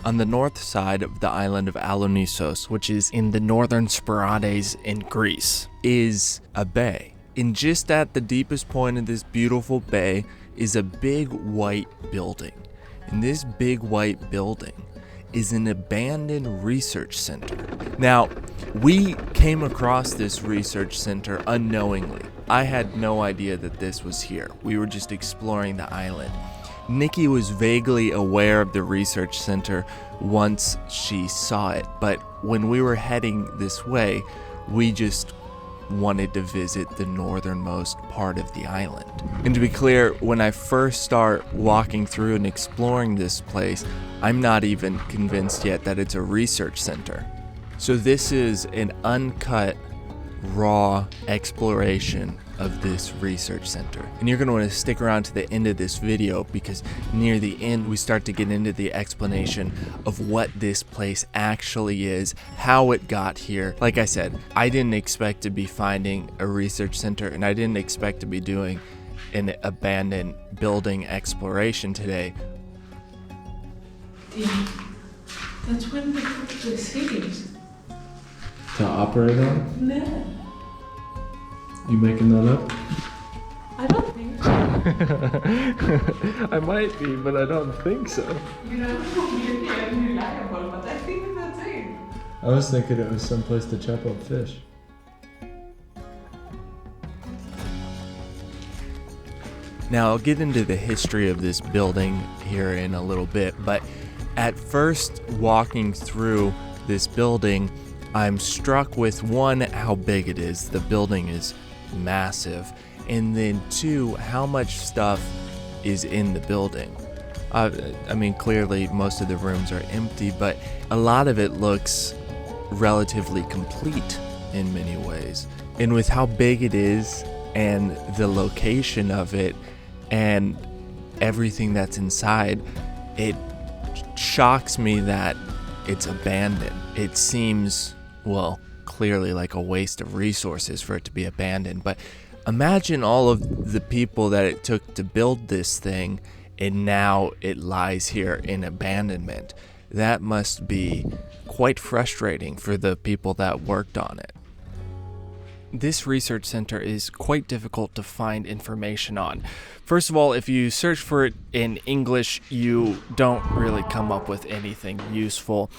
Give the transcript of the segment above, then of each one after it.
On the north side of the island of Alonissos, which is in the northern Sporades in Greece, is a bay. And just at the deepest point of this beautiful bay is a big white building. And this big white building is an abandoned research center. Now, we came across this research center unknowingly. I had no idea that this was here. We were just exploring the island. Nikki was vaguely aware of the research center once she saw it, but when we were heading this way, we just wanted to visit the northernmost part of the island. And to be clear, when I first start walking through and exploring this place, I'm not even convinced yet that it's a research center. So this is an uncut, raw exploration of this research center. And you're going to want to stick around to the end of this video, because near the end we start to get into the explanation of what this place actually is, how it got here. Like I said, I didn't expect to be finding a research center, and I didn't expect to be doing an abandoned building exploration today. Yeah, that's when they put the cities. To operate on? No, You making that up? I don't think so. I might be, but I don't think so. You know, you're unreliable, but I think that's it. I was thinking it was someplace to chop up fish. Now, I'll get into the history of this building here in a little bit, but at first, walking through this building, I'm struck with, one, how big it is. The building is massive. And then two, how much stuff is in the building. I mean, clearly most of the rooms are empty, but a lot of it looks relatively complete in many ways. And with how big it is and the location of it and everything that's inside, it shocks me that it's abandoned. It seems, well, clearly like a waste of resources for it to be abandoned, but imagine all of the people that it took to build this thing, and now it lies here in abandonment. That must be quite frustrating for the people that worked on it. This research center is quite difficult to find information on. First of all, if you search for it in English, you don't really come up with anything useful.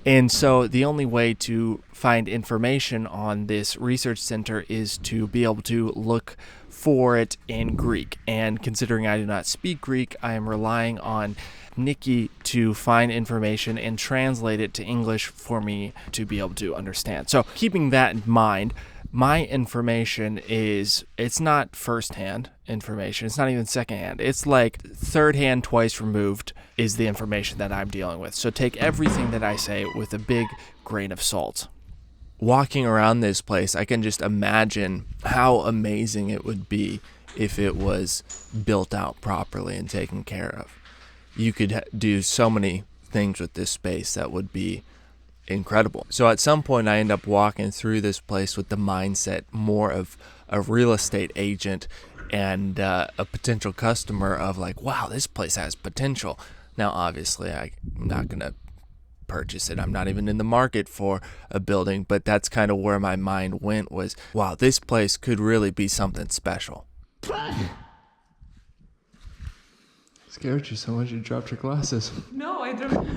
And so the only way to find information on this research center is to be able to look for it in Greek. And considering I do not speak Greek, I am relying on Nikki to find information and translate it to English for me to be able to understand. So keeping that in mind, my information it's not first-hand information. It's not even second-hand. It's like third-hand, twice removed is the information that I'm dealing with. So take everything that I say with a big grain of salt. Walking around this place, I can just imagine how amazing it would be if it was built out properly and taken care of. You could do so many things with this space that would be incredible. So at some point I end up walking through this place with the mindset more of a real estate agent and a potential customer of like, wow, this place has potential. Now obviously I'm not gonna purchase it. I'm not even in the market for a building, but that's kind of where my mind went, was, wow, this place could really be something special. Scared you so much you dropped your glasses. No, I don't.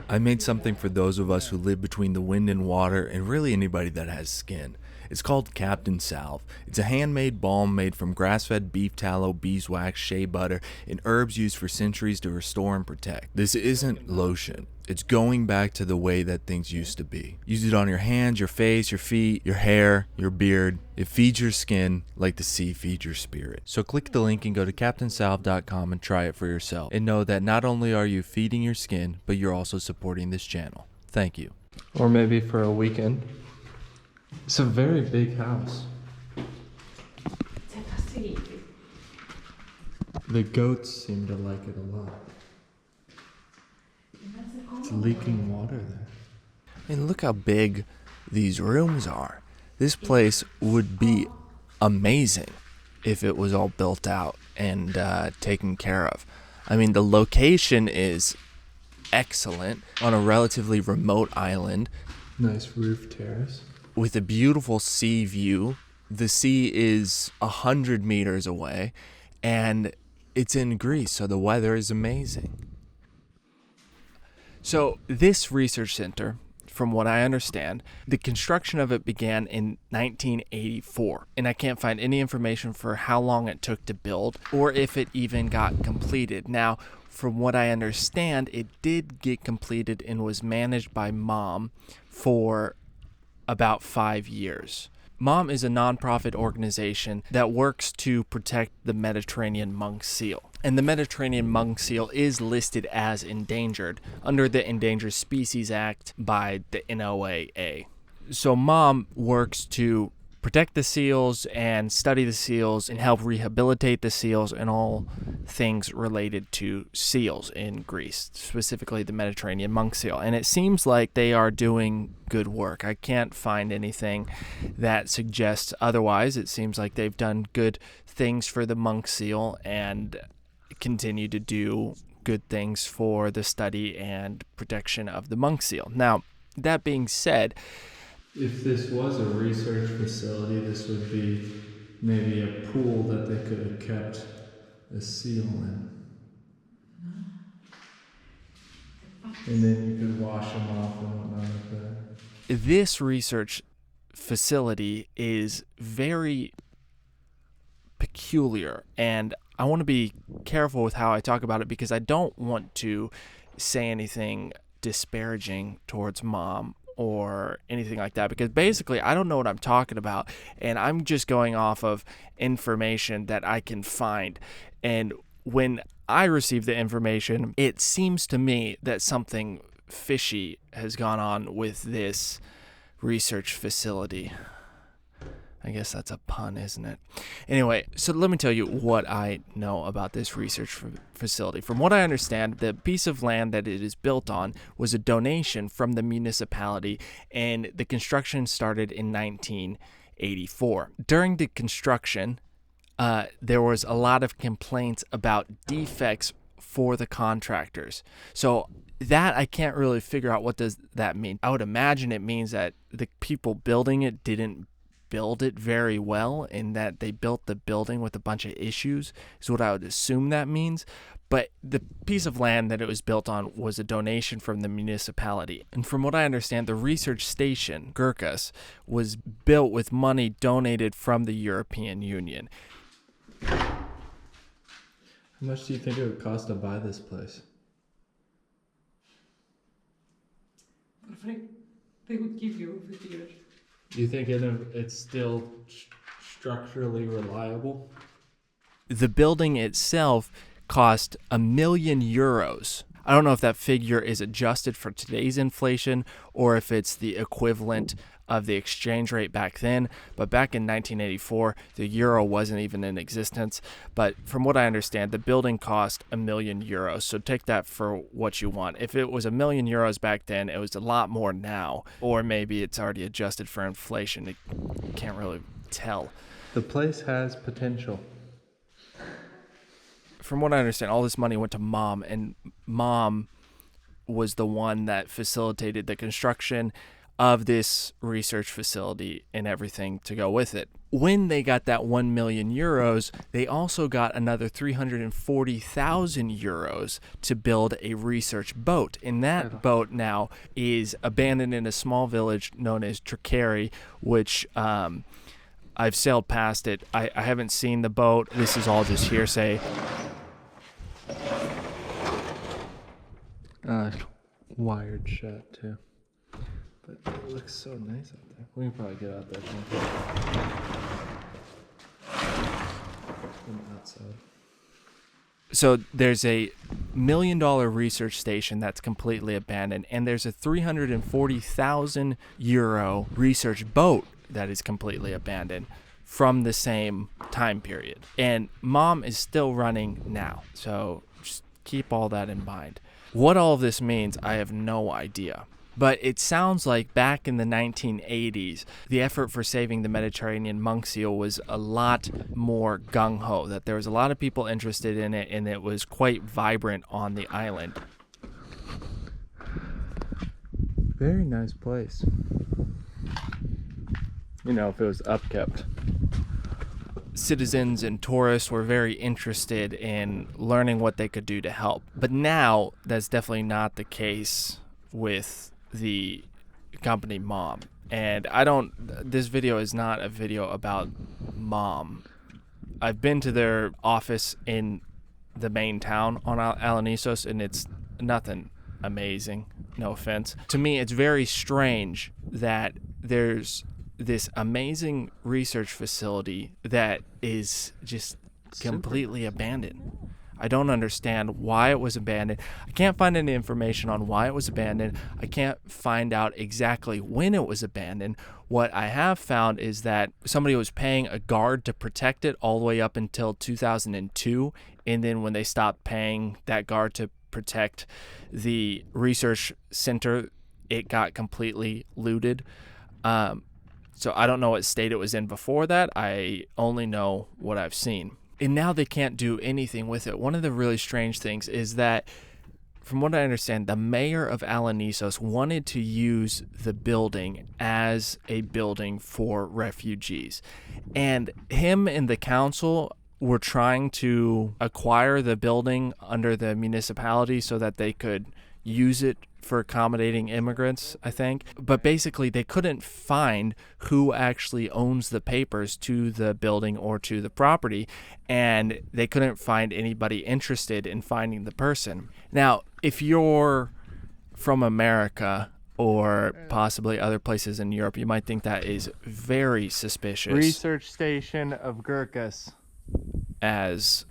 I made something for those of us who live between the wind and water, and really anybody that has skin. It's called Captain Salve. It's a handmade balm made from grass-fed beef tallow, beeswax, shea butter, and herbs used for centuries to restore and protect. This isn't lotion. It's going back to the way that things used to be. Use it on your hands, your face, your feet, your hair, your beard. It feeds your skin like the sea feeds your spirit. So click the link and go to CaptainSalve.com and try it for yourself. And know that not only are you feeding your skin, but you're also supporting this channel. Thank you. Or maybe for a weekend. It's a very big house. The goats seem to like it a lot. It's leaking water there. I mean, look how big these rooms are. This place would be amazing if it was all built out and taken care of. I mean, the location is excellent on a relatively remote island Nice roof terrace. with a beautiful sea view. The sea is 100 meters away, and it's in Greece, so the weather is amazing. So this research center, from what I understand, the construction of it began in 1984, and I can't find any information for how long it took to build or if it even got completed. Now, from what I understand, it did get completed and was managed by Mom for about 5 years. Mom is a nonprofit organization that works to protect the Mediterranean monk seal. And the Mediterranean monk seal is listed as endangered under the Endangered Species Act by the NOAA. So Mom works to protect the seals and study the seals and help rehabilitate the seals and all things related to seals in Greece, specifically the Mediterranean monk seal. And it seems like they are doing good work. I can't find anything that suggests otherwise. It seems like they've done good things for the monk seal and continue to do good things for the study and protection of the monk seal. Now, that being said, If this was a research facility, this would be maybe a pool that they could have kept a seal in. And then you could wash them off and whatnot like that. this research facility is very peculiar, and I want to be careful with how I talk about it because I don't want to say anything disparaging towards Mom or anything like that, because basically I don't know what I'm talking about, and I'm just going off of information that I can find. And when I receive the information, it seems to me that something fishy has gone on with this research facility. I guess that's a pun, isn't it? Anyway, so let me tell you what I know about this research facility. From what I understand, the piece of land that it is built on was a donation from the municipality, and the construction started in 1984. During the construction, there was a lot of complaints about defects for the contractors. So that I can't really figure out what does that mean. I would imagine it means that the people building it didn't build it very well, and that they built the building with a bunch of issues is what I would assume that means. But the piece of land that it was built on was a donation from the municipality. And from what I understand, the research station, Gurkas, was built with money donated from the European Union. How much do you think it would cost to buy this place? Perfect. They would give you 50 years. Do you think it's still structurally reliable? The building itself cost €1 million. I don't know if that figure is adjusted for today's inflation or if it's the equivalent of the exchange rate back then, but back in 1984, the euro wasn't even in existence. But from what I understand, the building cost €1 million, so take that for what you want. If it was €1 million back then, it was a lot more now, or maybe it's already adjusted for inflation. You can't really tell. The place has potential. From what I understand, all this money went to Mom, and Mom was the one that facilitated the construction of this research facility and everything to go with it. When they got that €1 million, they also got another €340,000 to build a research boat. And that boat now is abandoned in a small village known as Tricari, which I've sailed past it. I haven't seen the boat. This is all just hearsay. Wired shut too. But it looks so nice out there. We can probably get out there from outside. So there's a $1 million research station that's completely abandoned, and there's a €340,000 research boat that is completely abandoned from the same time period. And Mom is still running now, so just keep all that in mind. What all of this means, I have no idea. But it sounds like back in the 1980s, the effort for saving the Mediterranean monk seal was a lot more gung-ho, that there was a lot of people interested in it, and it was quite vibrant on the island. Very nice place. You know, if it was upkept. Citizens and tourists were very interested in learning what they could do to help. But now, that's definitely not the case with the company Mom. And this video is not a video about Mom. I've been to their office in the main town on Alonissos, and it's nothing amazing, no offense. To me, it's very strange that there's this amazing research facility that is just completely abandoned. I don't understand why it was abandoned. I can't find any information on why it was abandoned. I can't find out exactly when it was abandoned. What I have found is that somebody was paying a guard to protect it all the way up until 2002, and then when they stopped paying that guard to protect the research center, it got completely looted. So I don't know what state it was in before that. I only know what I've seen. And now they can't do anything with it. One of the really strange things is that, from what I understand, the mayor of Alonissos wanted to use the building as a building for refugees. And him and the council were trying to acquire the building under the municipality so that they could use it for accommodating immigrants, I think. But basically, they couldn't find who actually owns the papers to the building or to the property, and they couldn't find anybody interested in finding the person. Now, if you're from America or possibly other places in Europe, you might think that is very suspicious. Research station of Gurkhas. As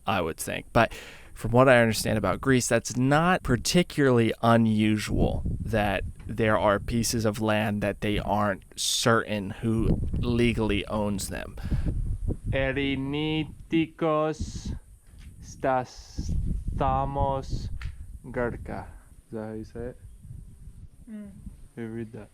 I would think. But from what I understand about Greece, that's not particularly unusual that there are pieces of land that they aren't certain who legally owns them. Erinnikos stamos Gurkha. Is that how you say it? You read that.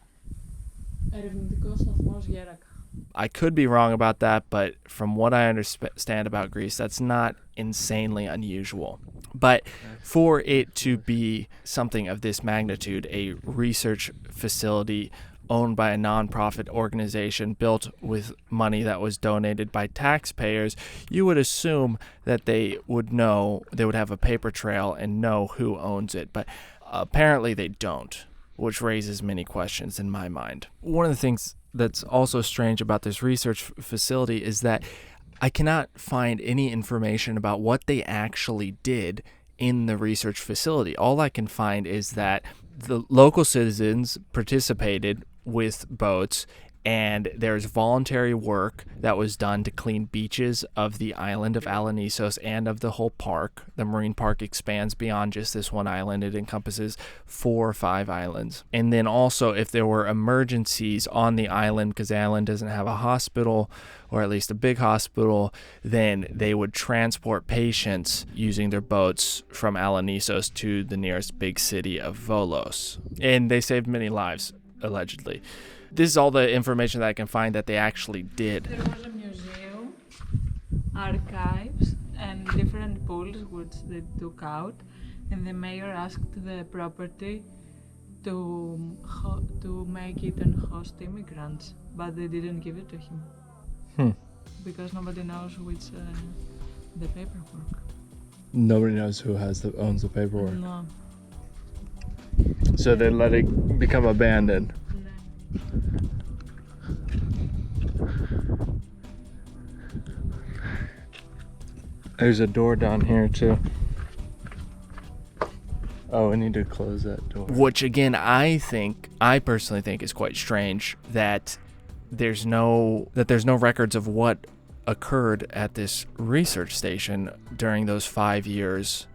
Ερευνητικός σταθμός Γέρακα. I could be wrong about that, but from what I understand about Greece, that's not insanely unusual. But for it to be something of this magnitude, a research facility owned by a nonprofit organization built with money that was donated by taxpayers, you would assume that they would have a paper trail and know who owns it. But apparently they don't, which raises many questions in my mind. One of the things that's also strange about this research facility is that I cannot find any information about what they actually did in the research facility. All I can find is that the local citizens participated with boats, and there's voluntary work that was done to clean beaches of the island of Alonissos and of the whole park. The marine park expands beyond just this one island. It encompasses 4 or 5 islands. And then also, if there were emergencies on the island, because the island doesn't have a hospital, or at least a big hospital, then they would transport patients using their boats from Alonissos to the nearest big city of Volos. And they saved many lives, allegedly. This is all the information that I can find that they actually did. There was a museum, archives, and different pools which they took out, and the mayor asked the property to make it and host immigrants, but they didn't give it to him. Because nobody knows which the paperwork. Nobody knows who owns the paperwork. No. So they let it become abandoned. There's a door down here too. Oh, we need to close that door. Which again, I personally think is quite strange that there's no records of what occurred at this research station during those 5 years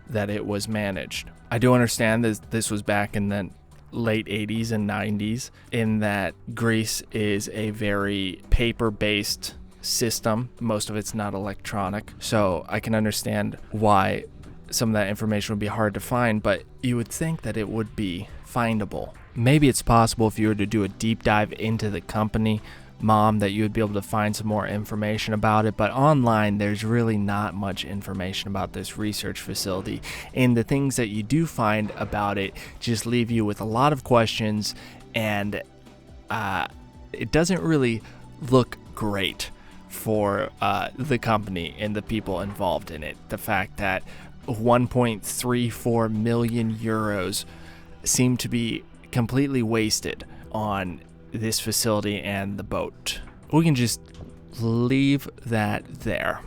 that it was managed. I do understand that this was back in the late 80s and 90s, in that Greece is a very paper-based system. Most of it's not electronic, so I can understand why some of that information would be hard to find, but you would think that it would be findable. Maybe it's possible if you were to do a deep dive into the company, Mom, that you would be able to find some more information about it, but online there's really not much information about this research facility, and the things that you do find about it just leave you with a lot of questions, and it doesn't really look great for the company and the people involved in it. The fact that 1.34 million euros seem to be completely wasted on this facility and the boat. We can just leave that there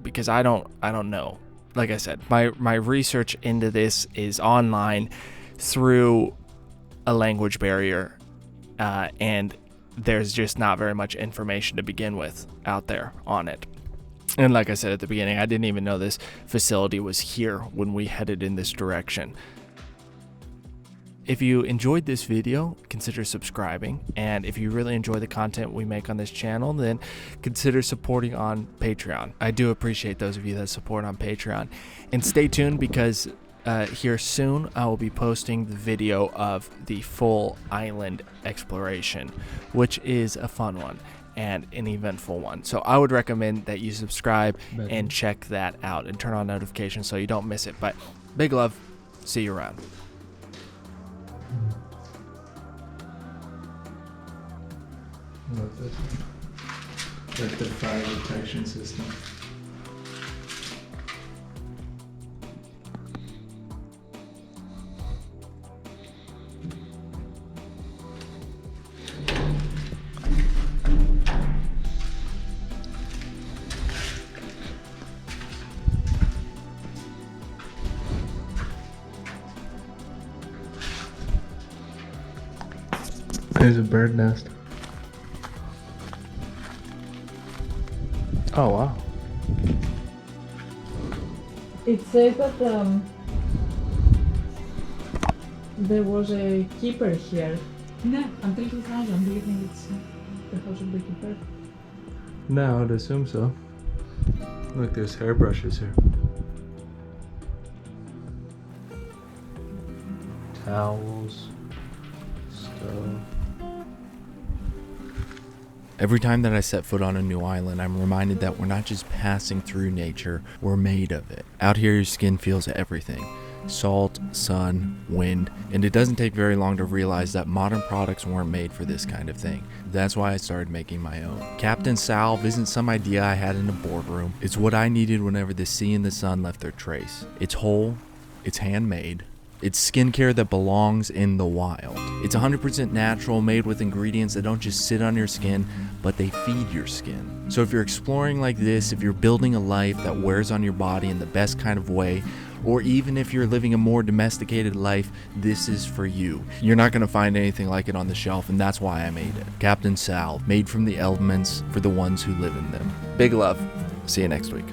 because I don't know. Like I said, my research into this is online through a language barrier, and there's just not very much information to begin with out there on it. And like I said at the beginning, I didn't even know this facility was here when we headed in this direction. If you enjoyed this video, consider subscribing. And if you really enjoy the content we make on this channel, then consider supporting on Patreon. I do appreciate those of you that support on Patreon. And stay tuned because here soon I will be posting the video of the full island exploration, which is a fun one and an eventful one. So I would recommend that you subscribe and check that out and turn on notifications so you don't miss it. But big love. See you around. What this? Like the fire detection system. There's a bird nest. Oh wow. It says that there was a keeper here. No, until 2000. Do you think it's the house of the keeper? No, I'd assume so. Look, there's hairbrushes here. Towels. Stove. Every time that I set foot on a new island, I'm reminded that we're not just passing through nature, we're made of it. Out here, your skin feels everything. Salt, sun, wind, and it doesn't take very long to realize that modern products weren't made for this kind of thing. That's why I started making my own. Captain Salve isn't some idea I had in a boardroom. It's what I needed whenever the sea and the sun left their trace. It's whole, it's handmade, it's skincare that belongs in the wild. It's 100% natural, made with ingredients that don't just sit on your skin, but they feed your skin. So if you're exploring like this, if you're building a life that wears on your body in the best kind of way, or even if you're living a more domesticated life, this is for you. You're not gonna find anything like it on the shelf, and that's why I made it. Captain Salve, made from the elements for the ones who live in them. Big love. See you next week.